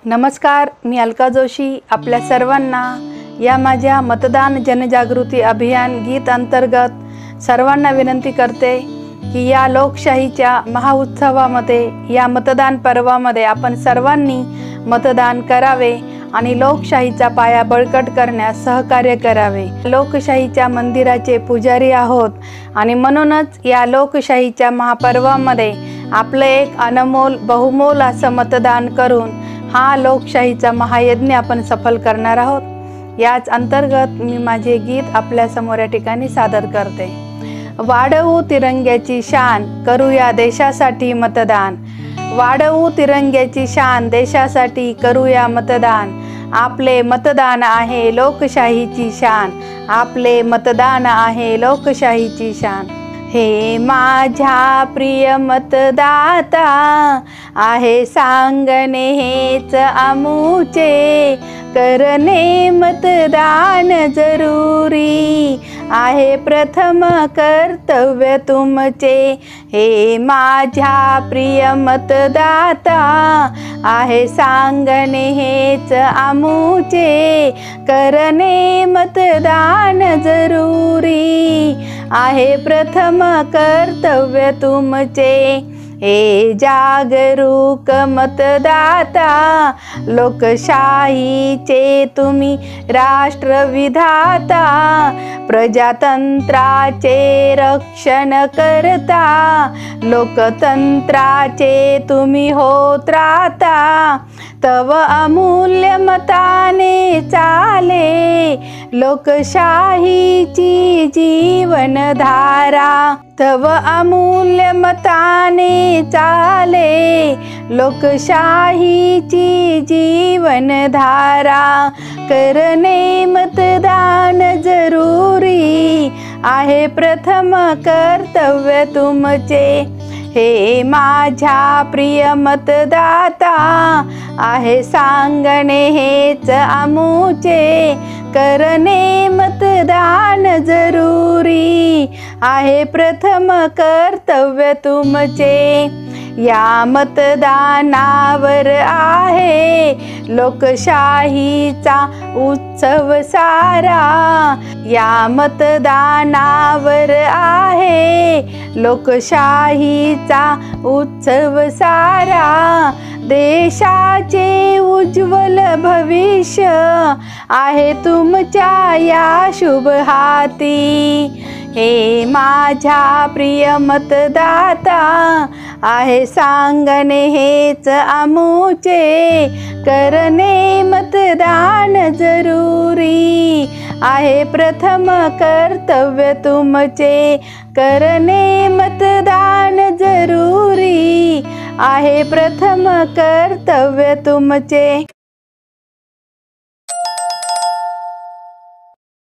नमस्कार, मी अलका जोशी आपल्या सर्वांना या माझ्या मतदान जनजागृती अभियान गीत अंतर्गत सर्वांना विनंती करते की या लोकशाहीच्या महाउत्सवामध्ये या मतदान पर्वामध्ये आपण सर्वांनी मतदान करावे आणि लोकशाहीचा पाया बळकट करण्यास सहकार्य करावे। लोकशाहीच्या मंदिराचे पुजारी आहोत आणि म्हणूनच या लोकशाहीच्या महापर्वामध्ये आपले एक अनमोल बहुमोल असं मतदान करून हा लोकशाहीचा महायज्ञ आपण सफल करणार आहोत। याच अंतर्गत मी माझे गीत आपल्या समोर या ठिकाणी सादर करते। वाढवू तिरंग्याची शान, करूया देशासाठी मतदान। वाढवू तिरंग्याची शान, देशासाठी करूया मतदान। आपले मतदान आहे लोकशाहीची शान, आपले मतदान आहे लोकशाहीची शान। हे माझ्या प्रिय मतदाता, आहे सांगणे हेच आमुचे, करणे मतदान जरुरी, आहे प्रथम कर्तव्य तुमचे। हे माझ्या प्रिय मतदाता, आहे सांगणे हेच आमुचे, करणे मतदान जरुरी, आहे प्रथम कर्तव्य तुमचे। हे जागरूक मतदाता, लोकशाहीचे तुम्ही राष्ट्रविधाता, प्रजातंत्राचे रक्षण करता, लोकतंत्राचे तुम्ही होत राहता। तव अमूल्य मताने चाले लोकशाहीची जीवनधारा, तव अमूल्य मताने चाले लोकशाहीची जीवनधारा। करणे मतदान जरुरी, आहे प्रथम कर्तव्य तुमचे। हे माझ्या प्रिय मतदाता, आहे सांगणे हेच आमुचे, करणे मतदान जरुरी, आहे प्रथम कर्तव्य तुमचे। या मतदानावर आहे लोकशाहीचा उत्सव सारा, या मतदानावर आहे लोकशाहीचा उत्सव सारा। देशाचे उज्ज्वल भविष्य आहे तुमच्या या शुभ हाती। हे माझ्या प्रिय मतदाता, आहे सांगणे हेच आमुचे, करणे मतदान जरुरी, आहे प्रथम कर्तव्य तुमचे। करणे मतदान जरुरी, आहे प्रथम कर्तव्य तुमचे।